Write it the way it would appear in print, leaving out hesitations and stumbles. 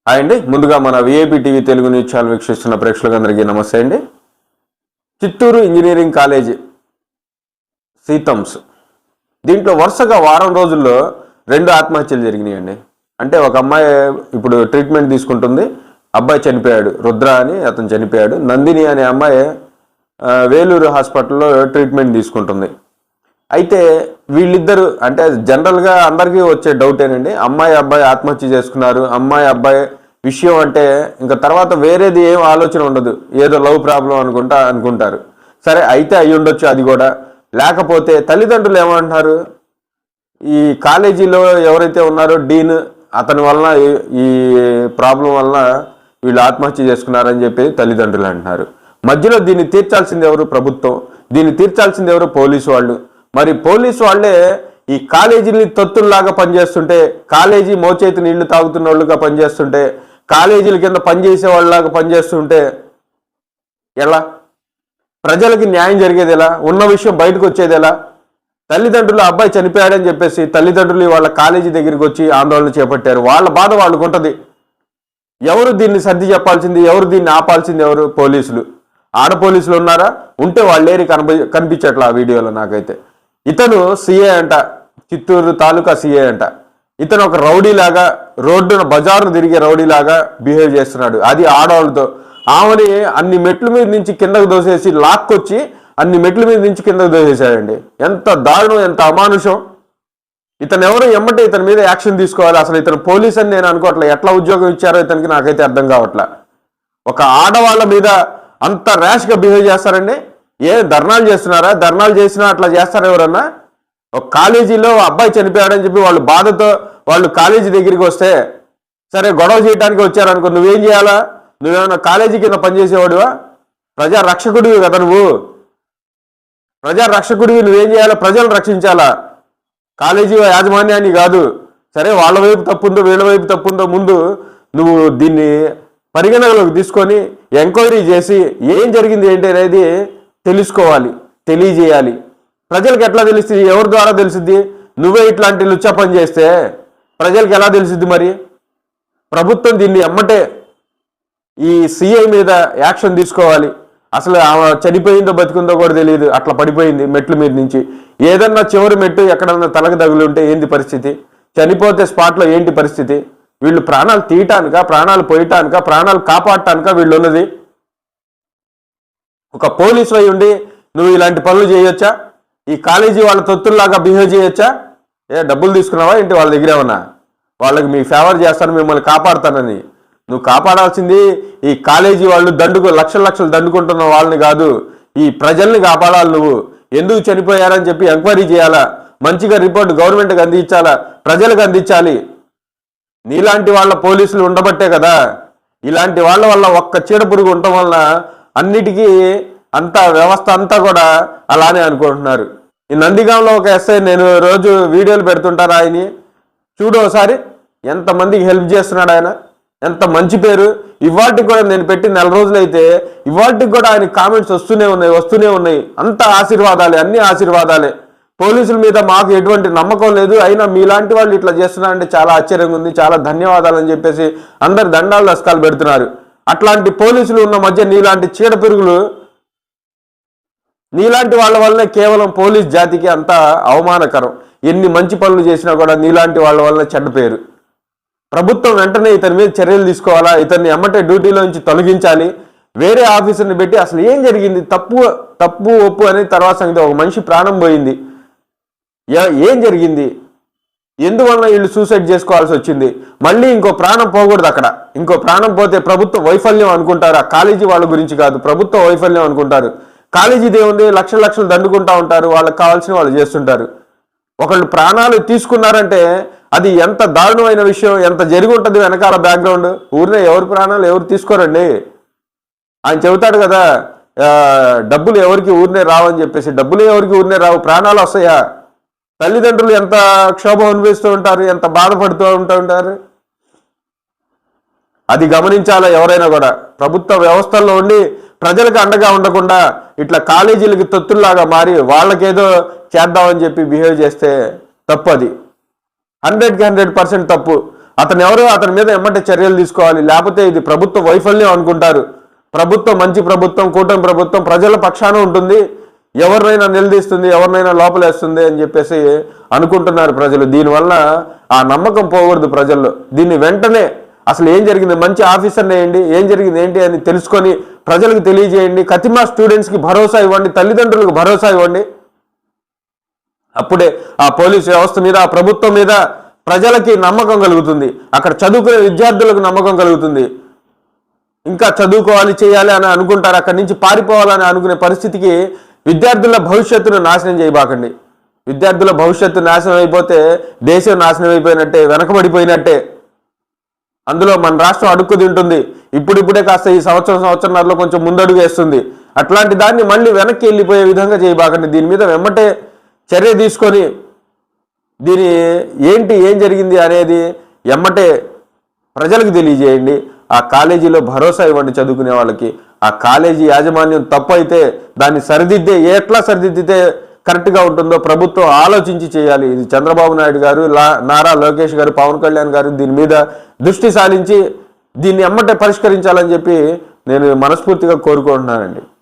Hi అండి. ముందుగా మన VIP TV Telugu news channel వీక్షిస్తున్న ప్రేక్షకులందరికీ నమస్తే అండి. చిత్తూరు ఇంజనీరింగ్ కాలేజీ సీతమ్స్ దీంట్లో వరుసగా వారం రోజుల్లో 2 ఆత్మహత్యలు జరిగినాయండి. అంటే ఒక అమ్మాయి ఇప్పుడు ట్రీట్మెంట్ తీసుకుంటుంది, అబ్బాయి చనిపోయాడు. రుద్ర అని అతను చనిపోయాడు. నందిని అనే అమ్మాయి వేలూరు హాస్పిటల్లో ట్రీట్మెంట్ తీసుకుంటుంది. అయితే వీళ్ళిద్దరు అంటే జనరల్గా అందరికీ వచ్చే డౌటేనండి, అమ్మాయి అబ్బాయి ఆత్మహత్య చేసుకున్నారు, అమ్మాయి అబ్బాయి విషయం అంటే ఇంకా తర్వాత వేరేది ఏం ఆలోచన ఉండదు, ఏదో లవ్ ప్రాబ్లం అనుకుంటారు. సరే అయితే అయి ఉండొచ్చు, అది కూడా. లేకపోతే తల్లిదండ్రులు ఏమంటున్నారు, ఈ కాలేజీలో ఎవరైతే ఉన్నారో డీన్, అతని వలన ఈ ప్రాబ్లం వలన వీళ్ళు ఆత్మహత్య చేసుకున్నారని చెప్పి తల్లిదండ్రులు అంటున్నారు. మధ్యలో దీన్ని తీర్చాల్సింది ఎవరు? ప్రభుత్వం. దీన్ని తీర్చాల్సింది ఎవరు? పోలీసు వాళ్ళు. మరి పోలీసు వాళ్ళే ఈ కాలేజీని తొత్తుల్లాగా పనిచేస్తుంటే, కాలేజీ మోచేతి నీళ్లు తాగుతున్న వాళ్ళుగా పనిచేస్తుంటే, కాలేజీల కింద పనిచేసే వాళ్ళలాగా పనిచేస్తుంటే ఎలా? ప్రజలకి న్యాయం జరిగేది ఎలా? ఉన్న విషయం బయటకు వచ్చేది ఎలా? తల్లిదండ్రులు అబ్బాయి చనిపోయాడని చెప్పేసి తల్లిదండ్రులు వాళ్ళ కాలేజీ దగ్గరికి వచ్చి ఆందోళన చేపట్టారు. వాళ్ళ బాధ వాళ్ళకు ఉంటుంది. ఎవరు దీన్ని సర్ది చెప్పాల్సింది, ఎవరు దీన్ని ఆపాల్సింది ఎవరు? పోలీసులు. ఆడ పోలీసులు ఉన్నారా? ఉంటే వాళ్ళేరి కనిపించట్లా ఆ వీడియోలో నాకైతే. ఇతను సిఏ అంట, చిత్తూరు తాలూకా సిఏ అంట. ఇతను ఒక రౌడీలాగా, రోడ్డున బజారును తిరిగే రౌడీలాగా బిహేవ్ చేస్తున్నాడు. అది ఆడవాళ్ళతో. ఆమెని అన్ని మెట్ల మీద నుంచి కిందకు దోసేసి లాక్కొచ్చి అన్ని మెట్ల మీద నుంచి కిందకు దోసేసాడండి. ఎంత దారుణం, ఎంత అమానుషం. ఇతను ఎవరు ఎమ్మటే ఇతని మీద యాక్షన్ తీసుకోవాలి. అసలు ఇతను పోలీస్ అని నేను అనుకోవట్లే. ఎట్లా ఉద్యోగం ఇచ్చారో ఇతనికి నాకైతే అర్థం కావట్లా. ఒక ఆడవాళ్ళ మీద అంత ర్యాష్గా బిహేవ్ చేస్తారండి. ధర్నాలు చేస్తున్నారా? ధర్నాలు చేసినా అట్లా చేస్తారా ఎవరన్నా? ఒక కాలేజీలో అబ్బాయి చనిపోయాడని చెప్పి వాళ్ళు బాధతో వాళ్ళు కాలేజీ దగ్గరికి వస్తే, సరే గొడవ చేయడానికి వచ్చారనుకో, నువ్వేం చేయాలా? నువ్వేమన్నా కాలేజీ కింద పనిచేసేవాడువా? ప్రజా రక్షకుడివి కదా నువ్వు. ప్రజా రక్షకుడివి, నువ్వేం చేయాలా? ప్రజలను రక్షించాలా, కాలేజీ యాజమాన్యాన్ని కాదు. సరే వాళ్ళ వైపు తప్పుందో వీళ్ళ వైపు తప్పుందో ముందు నువ్వు దీన్ని పరిగణనలోకి తీసుకొని ఎంక్వైరీ చేసి ఏం జరిగింది ఏంటి అనేది తెలుసుకోవాలి, తెలియజేయాలి. ప్రజలకు ఎట్లా తెలుస్తుంది? ఎవరి ద్వారా తెలుస్తుంది? నువ్వే ఇట్లాంటి లుచ్చా పని చేస్తే ప్రజలకు ఎలా తెలుస్తుంది? మరి ప్రభుత్వం దీన్ని ఎమ్మటే ఈ సిఐ మీద యాక్షన్ తీసుకోవాలి. అసలు ఆమె చనిపోయిందో బతికుందో కూడా తెలియదు, అట్లా పడిపోయింది మెట్ల మీద నుంచి. ఏదన్నా చివరి మెట్టు ఎక్కడన్నా తలకు తగులు ఉంటే ఏంటి పరిస్థితి? చనిపోతే స్పాట్లో ఏంటి పరిస్థితి? వీళ్ళు ప్రాణాలు తీయటానిక, ప్రాణాలు పోయటానిక, ప్రాణాలు కాపాడటానిక వీళ్ళు ఉన్నది? ఒక పోలీసు అయి ఉండి నువ్వు ఇలాంటి పనులు చేయొచ్చా? ఈ కాలేజీ వాళ్ళ తొత్తుల్లాగా బిహేవ్ చేయొచ్చా? డబ్బులు తీసుకున్నావా ఏంటి వాళ్ళ దగ్గర? ఏమన్నా వాళ్ళకి మీ ఫేవర్ చేస్తాను, మిమ్మల్ని కాపాడుతానని? నువ్వు కాపాడాల్సింది ఈ కాలేజీ వాళ్ళు లక్షలు దండుకుంటున్న వాళ్ళని కాదు, ఈ ప్రజల్ని కాపాడాలి. నువ్వు ఎందుకు చనిపోయారని చెప్పి ఎంక్వైరీ చేయాలా, మంచిగా రిపోర్ట్ గవర్నమెంట్కి అందించాలా, ప్రజలకు అందించాలి. నీలాంటి వాళ్ళ పోలీసులు ఉండబట్టే కదా ఇలాంటి వాళ్ళ వల్ల ఒక్క చీడపురుగు ఉండటం వల్ల అన్నిటికీ అంతా వ్యవస్థ అంతా కూడా అలానే అనుకుంటున్నారు. ఈ నందిగాంలో ఒక ఎస్ఐ, నేను రోజు వీడియోలు పెడుతుంటారు ఆయన్ని, చూడు ఒకసారి ఎంతమందికి హెల్ప్ చేస్తున్నాడు ఆయన, ఎంత మంచి పేరు. ఇవాటికి కూడా నేను పెట్టి 4 రోజులైతే ఇవాటికి కూడా ఆయన కామెంట్స్ వస్తూనే ఉన్నాయి. అంత ఆశీర్వాదాలే, అన్ని ఆశీర్వాదాలే. పోలీసుల మీద మాకు ఎటువంటి నమ్మకం లేదు, అయినా మీలాంటి వాళ్ళు ఇట్లా చేస్తున్నారంటే చాలా ఆశ్చర్యంగా ఉంది, చాలా ధన్యవాదాలు అని చెప్పేసి అందరు దండాలు దస్కాలు పెడుతున్నారు. అట్లాంటి పోలీసులు ఉన్న మధ్య నీలాంటి చీడపిరుగులు, నీలాంటి వాళ్ళ వల్లనే కేవలం పోలీస్ జాతికి అంత అవమానకరం. ఎన్ని మంచి పనులు చేసినా కూడా నీలాంటి వాళ్ళ వల్ల చెడ్డ పేరు. ప్రభుత్వం వెంటనే ఇతని మీద చర్యలు తీసుకోవాలా, ఇతన్ని ఎమ్మటే డ్యూటీలో నుంచి తొలగించాలి, వేరే ఆఫీసర్ని పెట్టి అసలు ఏం జరిగింది, తప్పు ఒప్పు అనేది తర్వాత సంగతి. ఒక మనిషి ప్రాణం పోయింది, ఏం జరిగింది, ఎందువల్ల వీళ్ళు సూసైడ్ చేసుకోవాల్సి వచ్చింది, మళ్ళీ ఇంకో ప్రాణం పోకూడదు అక్కడ. ఇంకో ప్రాణం పోతే ప్రభుత్వ వైఫల్యం అనుకుంటారు. ఆ కాలేజీ వాళ్ళ గురించి కాదు, ప్రభుత్వ వైఫల్యం అనుకుంటారు. కాలేజీ దేవుంది, లక్షలు దండుకుంటా ఉంటారు, వాళ్ళకి కావాల్సిన వాళ్ళు చేస్తుంటారు. ఒకళ్ళు ప్రాణాలు తీసుకున్నారంటే అది ఎంత దారుణమైన విషయం, ఎంత జరిగి ఉంటుంది వెనకాల బ్యాక్గ్రౌండ్. ఊరినే ఎవరి ప్రాణాలు ఎవరు తీసుకోరండి. ఆయన చెబుతాడు కదా, డబ్బులు ఎవరికి ఊరినే రావని చెప్పేసి. డబ్బులు ఎవరికి ఊరినే రావు, ప్రాణాలు వస్తాయా? తల్లిదండ్రులు ఎంత క్షోభం అనిపిస్తూ ఉంటారు, ఎంత బాధపడుతూ ఉంటారు. అది గమనించాలా ఎవరైనా కూడా. ప్రభుత్వ వ్యవస్థల్లో ఉండి ప్రజలకు అండగా ఉండకుండా ఇట్లా కాలేజీలకి తొత్తుల్లాగా మారి వాళ్ళకేదో చేద్దామని చెప్పి బిహేవ్ చేస్తే తప్పు. అది 100% తప్పు. అతని మీద ఎమ్మటే చర్యలు తీసుకోవాలి. లేకపోతే ఇది ప్రభుత్వ వైఫల్యం అనుకుంటారు. ప్రభుత్వం మంచి ప్రభుత్వం, కూటమి ప్రభుత్వం ప్రజల పక్షాన ఉంటుంది, ఎవరినైనా నిలదీస్తుంది, ఎవరినైనా లోపలేస్తుంది అని చెప్పేసి అనుకుంటున్నారు ప్రజలు. దీనివల్ల ఆ నమ్మకం పోకూడదు ప్రజల్లో. దీన్ని వెంటనే అసలు ఏం జరిగింది, మంచి ఆఫీసర్ని వేయండి, ఏం జరిగింది ఏంటి అని తెలుసుకొని ప్రజలకు తెలియజేయండి. కతిమా స్టూడెంట్స్కి భరోసా ఇవ్వండి, తల్లిదండ్రులకు భరోసా ఇవ్వండి. అప్పుడే ఆ పోలీసు వ్యవస్థ మీద, ఆ ప్రభుత్వం మీద ప్రజలకి నమ్మకం కలుగుతుంది. అక్కడ చదువుకునే విద్యార్థులకు నమ్మకం కలుగుతుంది. ఇంకా చదువుకోవాలి, చేయాలి అని అనుకుంటారు. అక్కడి నుంచి పారిపోవాలని అనుకునే పరిస్థితికి విద్యార్థుల భవిష్యత్తును నాశనం చేయబాకండి. విద్యార్థుల భవిష్యత్తు నాశనం అయిపోతే దేశం నాశనం అయిపోయినట్టే, వెనకబడిపోయినట్టే. అందులో మన రాష్ట్రం అడుక్కు తింటుంది. ఇప్పుడిప్పుడే కాస్త ఈ సంవత్సరంన్నరలో కొంచెం ముందడుగు వేస్తుంది. అట్లాంటి దాన్ని మళ్ళీ వెనక్కి వెళ్ళిపోయే విధంగా చేయబాకండి. దీని మీద వెంబటే చర్య తీసుకొని ఏం జరిగింది అనేది ఎమ్మటే ప్రజలకు తెలియజేయండి. ఆ కాలేజీలో భరోసా ఇవ్వండి చదువుకునే వాళ్ళకి. ఆ కాలేజీ యాజమాన్యం తప్పు అయితే దాన్ని ఎట్లా సరిదిద్దితే కరెక్ట్గా ఉంటుందో ప్రభుత్వం ఆలోచించి చేయాలి. ఇది చంద్రబాబు నాయుడు గారు, నారా లోకేష్ గారు, పవన్ కళ్యాణ్ గారు దీని మీద దృష్టి సారించి దీన్ని ఎమ్మటే పరిష్కరించాలని చెప్పి నేను మనస్ఫూర్తిగా కోరుకుంటున్నానండి.